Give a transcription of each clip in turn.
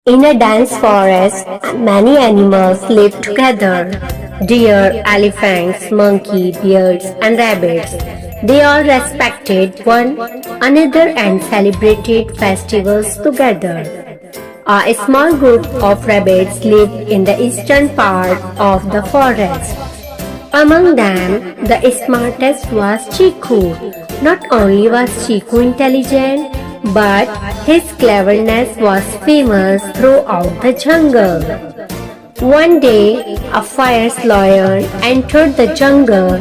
In a dense forest, many animals live together. Deer, elephants, monkey, bears, and rabbits. They all respected one another and celebrated festivals together. A small group of rabbits lived in the eastern part of the forest. Among them, the smartest was Chiku. Not only was Chiku intelligent, but his cleverness was famous throughout the jungle. One day, a fierce lion entered the jungle.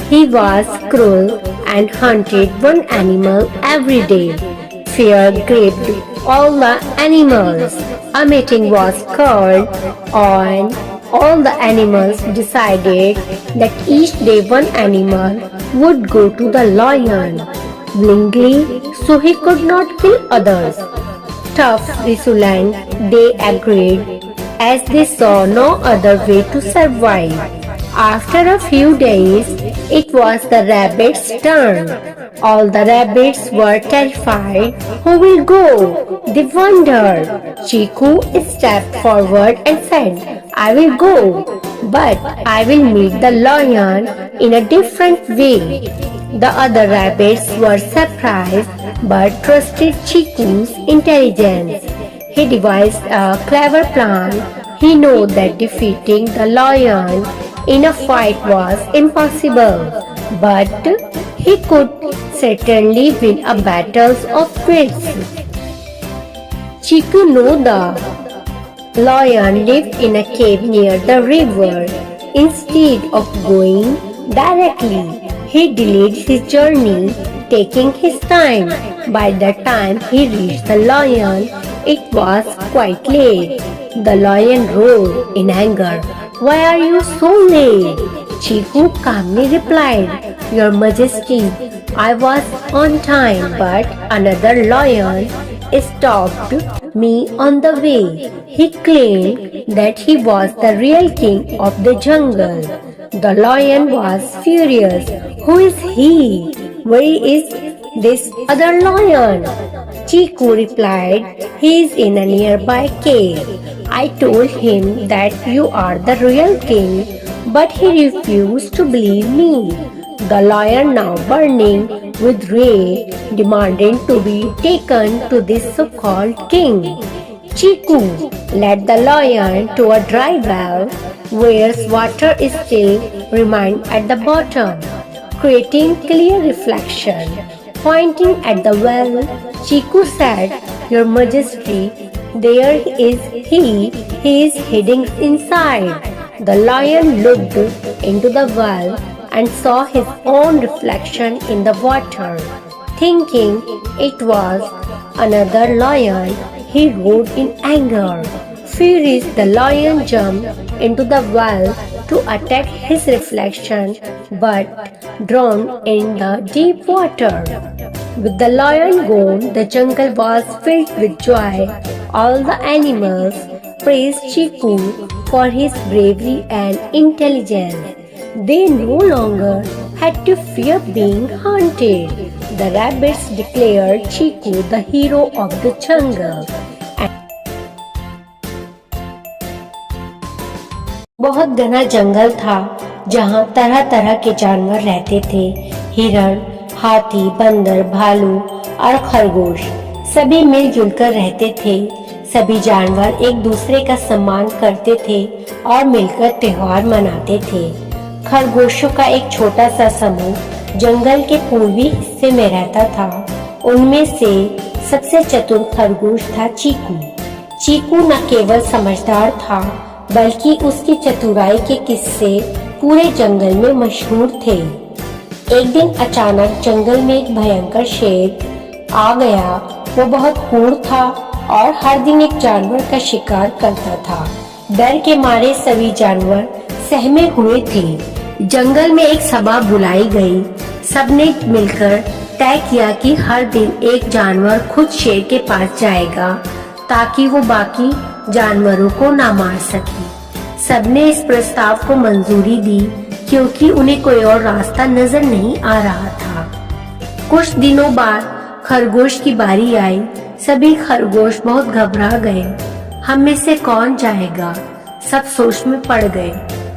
He was cruel and hunted one animal every day. Fear gripped all the animals. A meeting was called on all the animals decided that each day one animal would go to the lion willingly so he could not kill others. Tough, resolute, they agreed as they saw no other way to survive. After a few days, it was the rabbit's turn. All the rabbits were terrified. Who will go? They wondered. Chiku stepped forward and said, I will go, but I will meet the lion in a different way. The other rabbits were surprised but trusted Chiku's intelligence. He devised a clever plan. He knew that defeating the lion in a fight was impossible, but he could certainly win a battle of wits. Chiku knew the lion lived in a cave near the river. Instead of going directly, he delayed his journey, taking his time. By the time he reached the lion, it was quite late. The lion roared in anger. Why are you so late? Chiku calmly replied, Your Majesty, I was on time, but another lion stopped me on the way. He claimed that he was the real king of the jungle. The lion was furious. Who is he? Where is this other lion? Chiku replied, He is in a nearby cave. I told him that you are the real king, but he refused to believe me. The lion, now burning with rage, demanded to be taken to this so-called king. Chiku led the lion to a dry well where water still remained at the bottom, creating clear reflection. Pointing at the well, Chiku said, Your Majesty, there is he is hidden inside. The lion looked into the well and saw his own reflection in the water. Thinking it was another lion, he roared in anger. Furious, the lion jumped into the well to attack his reflection, but drowned in the deep water. With the lion gone, the jungle was filled with joy. All the animals praised Chiku for his bravery and intelligence. They no longer had to fear being hunted. The rabbits declared Chiku the hero of the jungle. बहुत घना जंगल था जहाँ तरह तरह के जानवर रहते थे। हिरण, हाथी, बंदर, भालू और खरगोश सभी मिलजुल कर रहते थे। सभी जानवर एक दूसरे का सम्मान करते थे और मिलकर त्योहार मनाते थे। खरगोशों का एक छोटा सा समूह जंगल के पूर्वी हिस्से में रहता था। उनमें से सबसे चतुर खरगोश था चीकू। चीकू न केवल समझदार था, बल्कि उसकी चतुराई के किस्से पूरे जंगल में मशहूर थे। एक दिन अचानक जंगल में एक भयंकर शेर आ गया। वो बहुत क्रूर था और हर दिन एक जानवर का शिकार करता था। डर के मारे सभी जानवर सहमे हुए थे। जंगल में एक सभा बुलाई गई। सबने मिलकर तय किया कि हर दिन एक जानवर खुद शेर के पास जाएगा ताकि वो बाकी जानवरों को ना मार सके। सबने इस प्रस्ताव को मंजूरी दी क्योंकि उन्हें कोई और रास्ता नजर नहीं आ रहा था। कुछ दिनों बाद खरगोश की बारी आई। सभी खरगोश बहुत घबरा गए। हम में से कौन जाएगा? सब सोच में पड़ गए।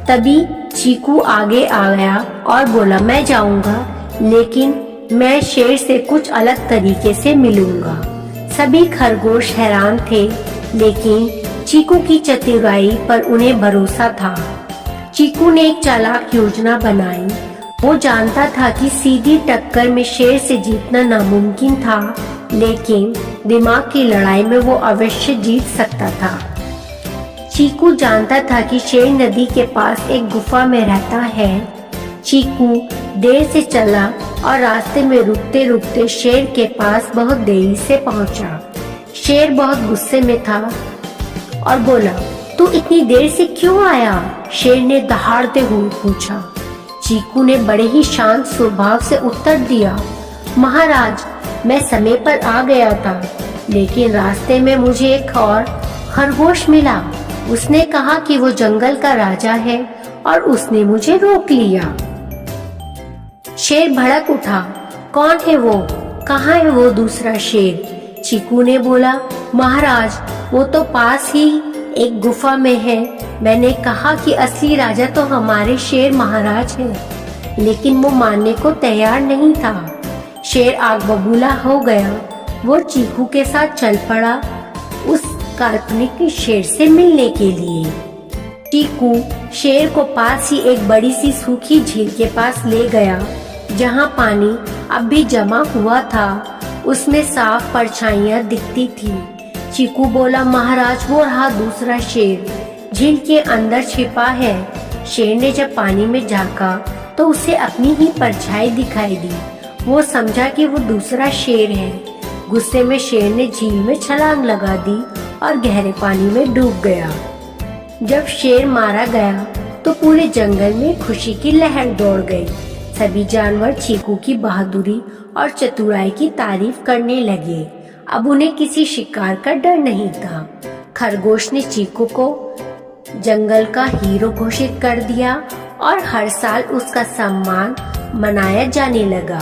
तभी चीकू आगे आ गया और बोला, मैं जाऊंगा, लेकिन मैं शेर से कुछ अलग तरीके से मिलूंगा। सभी खरगोश हैरान थे, लेकिन चीकू की चतुराई पर उन्हें भरोसा था। चीकू ने एक चालाक योजना बनाई। वो जानता था कि सीधी टक्कर में शेर से जीतना नामुमकिन था, लेकिन दिमाग की लड़ाई में वो अवश्य जीत सकता था। चीकू जानता था कि शेर नदी के पास एक गुफा में रहता है। चीकू देर से चला और रास्ते में रुकते रुकते शेर के पास बहुत देरी से पहुंचा। शेर बहुत गुस्से में था और बोला, तू इतनी देर से क्यों आया? शेर ने दहाड़ते हुए पूछा। चीकू ने बड़े ही शांत स्वभाव से उत्तर दिया, महाराज, मैं समय पर आ गया था, लेकिन रास्ते में मुझे एक और खरगोश मिला। उसने कहा कि वो जंगल का राजा है और उसने मुझे रोक लिया। शेर भड़क उठा, कौन है वो? कहाँ है वो दूसरा शेर? चीकू ने बोला, महाराज, वो तो पास ही एक गुफा में है। मैंने कहा कि असली राजा तो हमारे शेर महाराज हैं, लेकिन वो मानने को तैयार नहीं था। शेर आग बबूला हो गया। वो चीकू के साथ चल पड़ा उस काल्पनिक शेर से मिलने के लिए। चीकू शेर को पास ही एक बड़ी सी सूखी झील के पास ले गया, जहाँ पानी अब भी जमा हुआ था। उसमें साफ परछाइयाँ दिखती थी। चीकू बोला, महाराज, वो रहा दूसरा शेर, झील के अंदर छिपा है। शेर ने जब पानी में झांका तो उसे अपनी ही परछाई दिखाई दी। वो समझा कि वो दूसरा शेर है। गुस्से में शेर ने झील में छलांग लगा दी और गहरे पानी में डूब गया। जब शेर मारा गया तो पूरे जंगल में खुशी की लहर दौड़ गई। सभी जानवर चीकू की बहादुरी और चतुराई की तारीफ करने लगे। अब उन्हें किसी शिकार का डर नहीं था। खरगोश ने चीकू को जंगल का हीरो घोषित कर दिया और हर साल उसका सम्मान मनाया जाने लगा।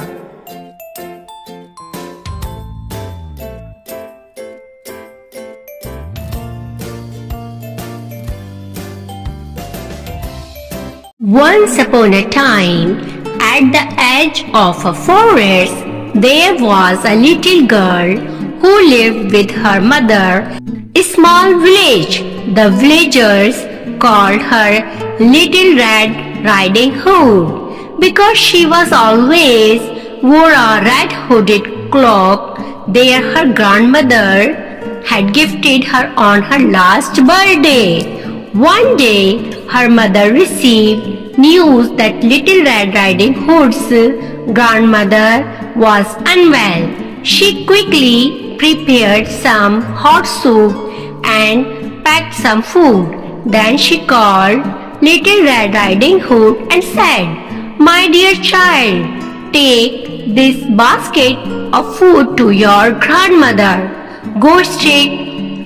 Once upon a time, at the edge of a forest, there was a little girl who lived with her mother. A small village. The villagers called her Little Red Riding Hood because she was always wore a red hooded cloak that her grandmother had gifted her on her last birthday. One day, her mother received news that Little Red Riding Hood's grandmother was unwell. She quickly prepared some hot soup and packed some food. Then she called Little Red Riding Hood and said, "My dear child, take this basket of food to your grandmother. Go straight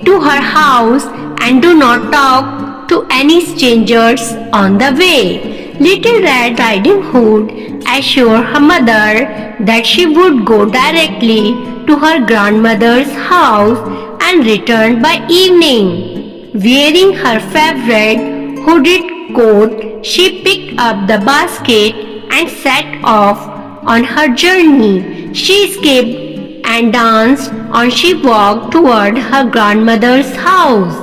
to her house and do not talk to any strangers on the way." Little Red Riding Hood assured her mother that she would go directly to her grandmother's house and return by evening. Wearing her favorite hooded coat, she picked up the basket and set off on her journey. She skipped and danced as she walked toward her grandmother's house.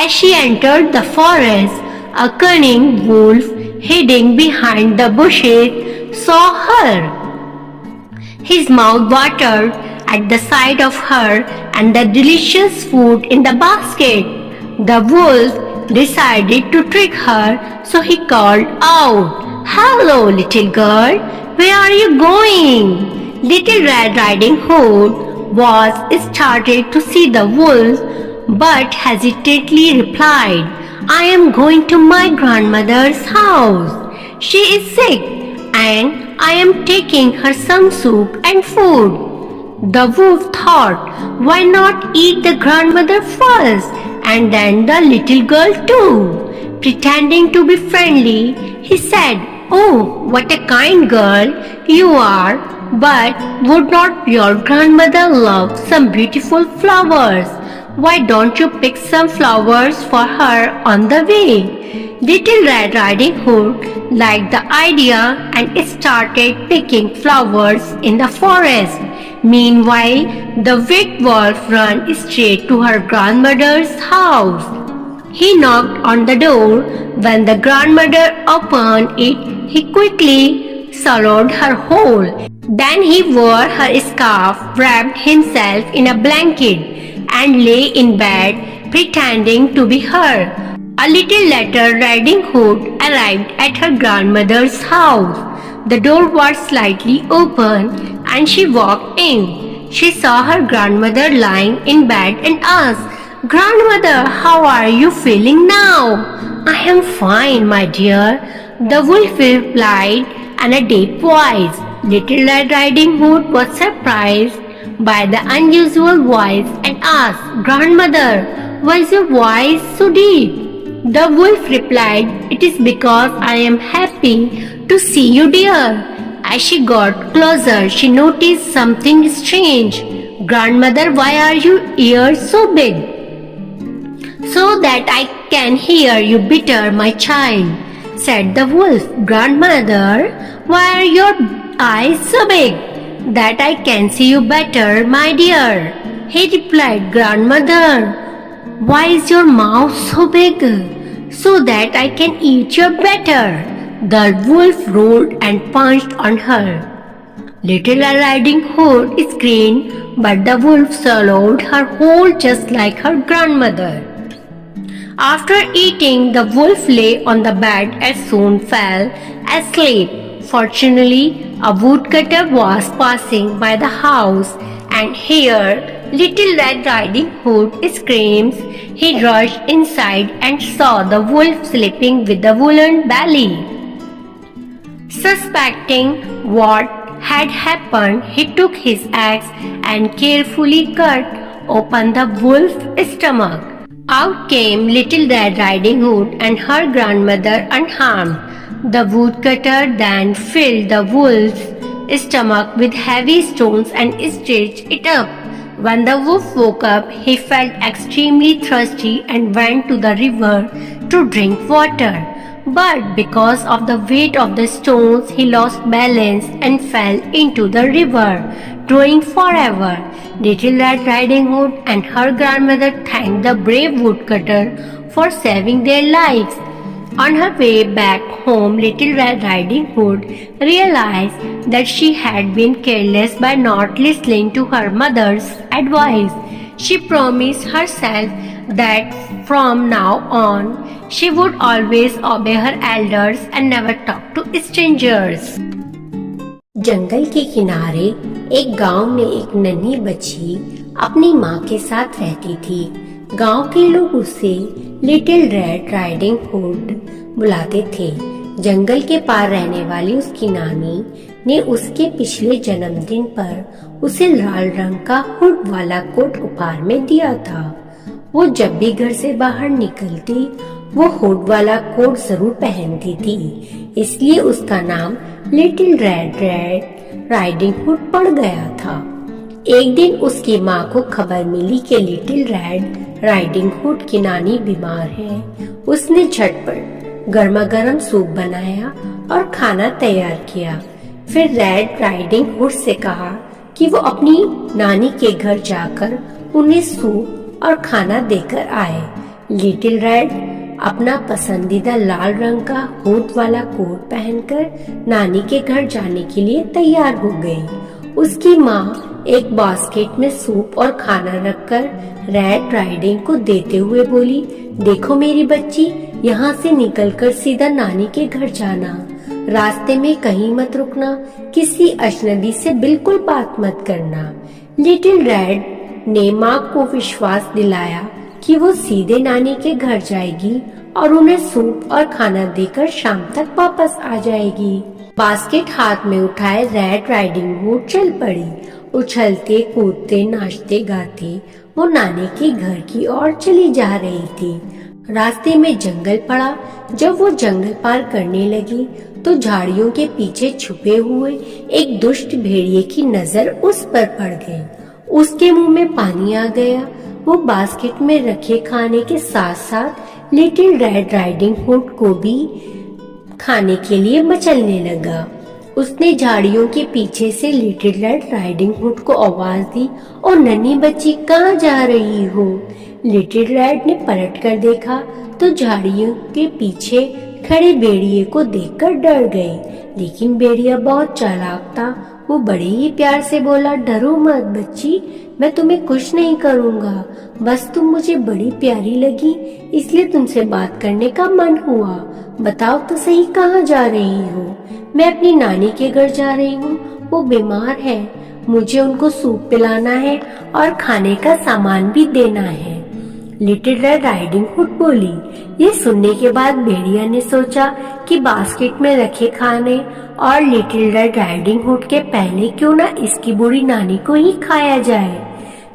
As she entered the forest, a cunning wolf hiding behind the bushes saw her. His mouth watered at the sight of her and the delicious food in the basket. The wolf decided to trick her, so he called out, "Hello, little girl, where are you going?" Little Red Riding Hood was startled to see the wolf, but hesitantly replied, "I am going to my grandmother's house. She is sick and I am taking her some soup and food." The wolf thought, why not eat the grandmother first and then the little girl too? Pretending to be friendly, he said, "Oh, what a kind girl you are, but would not your grandmother love some beautiful flowers? why don't you pick some flowers for her on the way? Little Red Riding Hood liked the idea and started picking flowers in the forest. Meanwhile, the wicked wolf ran straight to her grandmother's house. He knocked on the door. When the grandmother opened it, he quickly swallowed her whole. Then he wore her scarf, wrapped himself in a blanket, and lay in bed pretending to be her. A little later, Riding Hood arrived at her grandmother's house. The door was slightly open and she walked in. She saw her grandmother lying in bed and asked, "Grandmother, how are you feeling now?" "I am fine, my dear," the wolf replied in a deep voice. Little Red Riding Hood was surprised by the unusual voice and asked, "Grandmother, why is your voice so deep?" The wolf replied, "It is because I am happy to see you, dear." As she got closer, she noticed something strange. "Grandmother, why are your ears so big?" "So that I can hear you better, my child," said the wolf. "Grandmother, why are your eyes so big?" "That I can see you better, my dear," he replied. "Grandmother, why is your mouth so big?" "So that I can eat you better." The wolf roared and punched on her. Little Riding Hood screamed, but the wolf swallowed her whole just like her grandmother. After eating, the wolf lay on the bed and soon fell asleep. Fortunately, a woodcutter was passing by the house and heard Little Red Riding Hood screams. He rushed inside and saw the wolf sleeping with a woolen belly. Suspecting what had happened, he took his axe and carefully cut open the wolf's stomach. Out came Little Red Riding Hood and her grandmother unharmed. The woodcutter then filled the wolf's stomach with heavy stones and stitched it up. When the wolf woke up, he felt extremely thirsty and went to the river to drink water. But because of the weight of the stones, he lost balance and fell into the river, drowning forever. Little Red Riding Hood and her grandmother thanked the brave woodcutter for saving their lives. On her way back home, Little Red Riding Hood realized that she had been careless by not listening to her mother's advice. She promised herself that from now on, she would always obey her elders and never talk to strangers. जंगल के किनारे एक गांव में एक नन्ही बच्ची अपनी माँ के साथ रहती थी। गांव के लोग उसे लिटिल रेड राइडिंग हुड बुलाते थे। जंगल के पार रहने वाली उसकी नानी ने उसके पिछले जन्मदिन पर उसे लाल रंग का हुड वाला कोट उपहार में दिया था। वो जब भी घर से बाहर निकलती वो हुड वाला कोट जरूर पहनती थी, इसलिए उसका नाम लिटिल रेड राइडिंग हुड पड़ गया था। एक दिन उसकी माँ को खबर मिली कि लिटिल रेड राइडिंग हुड की नानी बीमार है। उसने झटपट गर्मा गर्म सूप बनाया और खाना तैयार किया। फिर रेड राइडिंग हुड से कहा कि वो अपनी नानी के घर जाकर उन्हें सूप और खाना देकर आए। लिटिल रेड अपना पसंदीदा लाल रंग का हुड वाला कोट पहनकर नानी के घर जाने के लिए तैयार हो गई। उसकी माँ एक बास्केट में सूप और खाना रखकर रेड राइडिंग को देते हुए बोली, देखो मेरी बच्ची, यहाँ से निकलकर सीधा नानी के घर जाना। रास्ते में कहीं मत रुकना, किसी अजनबी से बिल्कुल बात मत करना। लिटिल रेड ने माँ को विश्वास दिलाया कि वो सीधे नानी के घर जाएगी और उन्हें सूप और खाना देकर शाम तक वापस आ जाएगी। बास्केट हाथ में उठाए रेड राइडिंग हुड चल पड़ी। उछलते कूदते नाचते गाते वो नानी के घर की ओर चली जा रही थी। रास्ते में जंगल पड़ा। जब वो जंगल पार करने लगी तो झाड़ियों के पीछे छुपे हुए एक दुष्ट भेड़िए की नजर उस पर पड़ गई। उसके मुंह में पानी आ गया। वो बास्केट में रखे खाने के साथ साथ लिटिल रेड राइडिंग हुड को भी खाने के लिए मचलने लगा। उसने झाड़ियों के पीछे से लिटिल रेड राइडिंग हुड को आवाज दी, और नन्ही बच्ची कहाँ जा रही हो? लिटिल रेड ने पलट कर देखा तो झाड़ियों के पीछे खड़े भेड़िए को देखकर डर गई, लेकिन भेड़िया बहुत चालाक था। वो बड़े ही प्यार से बोला, डरो मत बच्ची, मैं तुम्हें कुछ नहीं करूँगा, बस तुम मुझे बड़ी प्यारी लगी इसलिए तुमसे बात करने का मन हुआ। बताओ तो सही कहाँ जा रही हो? मैं अपनी नानी के घर जा रही हूँ, वो बीमार है, मुझे उनको सूप पिलाना है और खाने का सामान भी देना है। लिटिल रेड राइडिंग हुड बोली। ये सुनने के बाद भेड़िया ने सोचा कि बास्केट में रखे खाने और लिटिल रेड राइडिंग हुड के पहले क्यों ना इसकी बूढ़ी नानी को ही खाया जाए।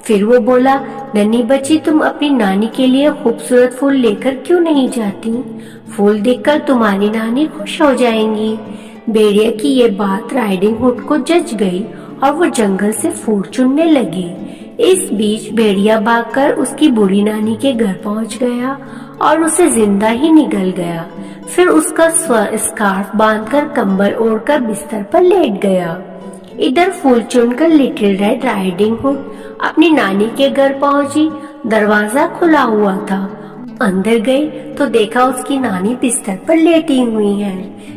फिर वो बोला, नन्ही बच्ची, तुम अपनी नानी के लिए खूबसूरत फूल लेकर क्यों नहीं जाती? फूल देखकर तुम्हारी नानी खुश हो जाएंगी। भेड़िया की ये बात राइडिंग हुड को जच गई और वो जंगल से फूल चुनने लगी। इस बीच भेड़िया भागकर उसकी बूढ़ी नानी के घर पहुंच गया और उसे जिंदा ही निगल गया। फिर उसका स्कार्फ बांधकर कंबल ओढ़कर बिस्तर पर लेट गया। इधर फूल चुनकर लिटिल रेड राइडिंग हुड अपनी नानी के घर पहुंची। दरवाजा खुला हुआ था। अंदर गई तो देखा उसकी नानी बिस्तर पर लेटी हुई है।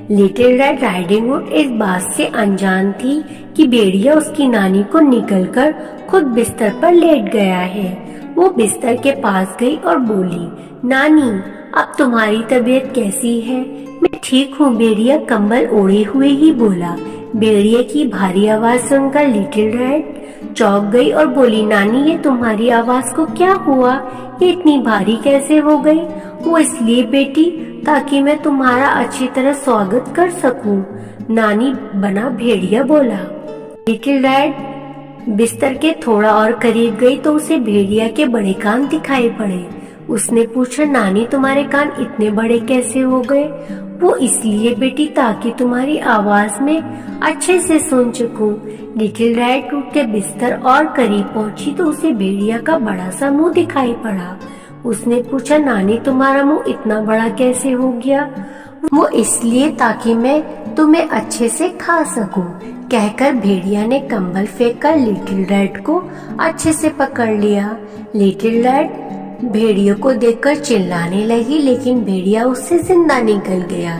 लिटिल रेड राइडिंग हुड इस बात से अनजान थी कि भेड़िया उसकी नानी को निकलकर खुद बिस्तर पर लेट गया है। वो बिस्तर के पास गई और बोली, नानी, अब तुम्हारी तबीयत कैसी है? मैं ठीक हूँ, भेड़िया कंबल ओढ़े हुए ही बोला। भेड़िया की भारी आवाज सुनकर लिटिल रेड चौंक गई और बोली, नानी, ये तुम्हारी आवाज को क्या हुआ? ये इतनी भारी कैसे हो गई? वो इसलिए बेटी, ताकि मैं तुम्हारा अच्छी तरह स्वागत कर सकूं, नानी बना भेड़िया बोला। लिटिल रेड बिस्तर के थोड़ा और करीब गई तो उसे भेड़िया के बड़े कान दिखाई पड़े। उसने पूछा, नानी, तुम्हारे कान इतने बड़े कैसे हो गए? वो इसलिए बेटी, ताकि तुम्हारी आवाज में अच्छे से सुन सकूं। लिटिल रेड उठ के बिस्तर और करीब पहुंची तो उसे भेड़िया का बड़ा सा मुंह दिखाई पड़ा। उसने पूछा, नानी, तुम्हारा मुंह इतना बड़ा कैसे हो गया? वो इसलिए, ताकि मैं तुम्हें अच्छे से खा सकूं, कहकर भेड़िया ने कंबल फेंककर लिटिल रेड को अच्छे से पकड़ लिया। लिटिल रेड भेड़िया को देखकर चिल्लाने लगी, लेकिन भेड़िया उससे जिंदा निकल गया।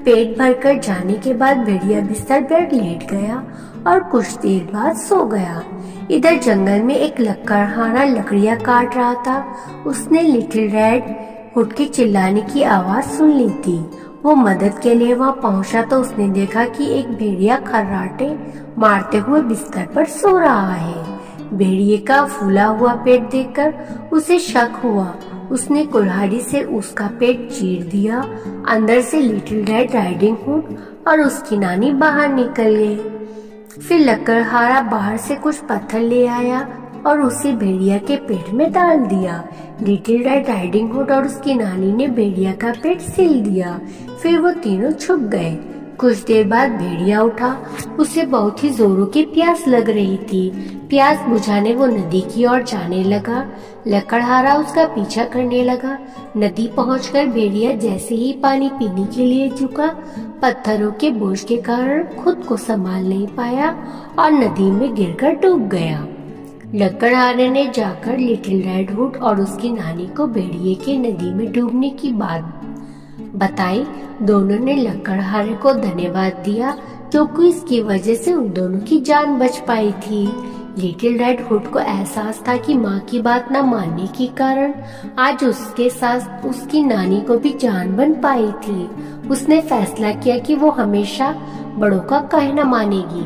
पेट भरकर जाने के बाद भेड़िया बिस्तर पर लेट गया और कुछ देर बाद सो गया। इधर जंगल में एक लकड़हारा लकड़ियां काट रहा था। उसने लिटिल रेड हुड के चिल्लाने की आवाज सुन ली थी। वो मदद के लिए वहाँ पहुंचा तो उसने देखा कि एक भेड़िया खर्राटे मारते हुए बिस्तर पर सो रहा है। भेड़िए का फूला हुआ पेट देखकर उसे शक हुआ। उसने कुल्हाड़ी से उसका पेट चीर दिया। अंदर से लिटिल रेड राइडिंग हुड और उसकी नानी बाहर निकल गई। फिर लकड़हारा बाहर से कुछ पत्थर ले आया और उसे भेड़िया के पेट में डाल दिया। लिटिल रेड राइडिंग हुड और उसकी नानी ने भेड़िया का पेट सील दिया। फिर वो तीनों छुप गए। कुछ देर बाद भेड़िया उठा। उसे बहुत ही जोरों की प्यास लग रही थी। प्यास बुझाने वो नदी की ओर जाने लगा। लकड़हारा उसका पीछा करने लगा। नदी पहुंचकर भेड़िया जैसे ही पानी पीने के लिए झुका, पत्थरों के बोझ के कारण खुद को संभाल नहीं पाया और नदी में गिरकर डूब गया। लकड़हारे ने जाकर लिटिल रेड हुड और उसकी नानी को भेड़िए के नदी में डूबने की बात बताई। दोनों ने लकड़हारे को धन्यवाद दिया, क्योंकि इसकी वजह से उन दोनों की जान बच पाई थी। लिटिल रेड हुड को एहसास था कि माँ की बात न मानने के कारण आज उसके साथ उसकी नानी को भी जान बन पाई थी। उसने फैसला किया कि वो हमेशा बड़ों का कहना मानेगी।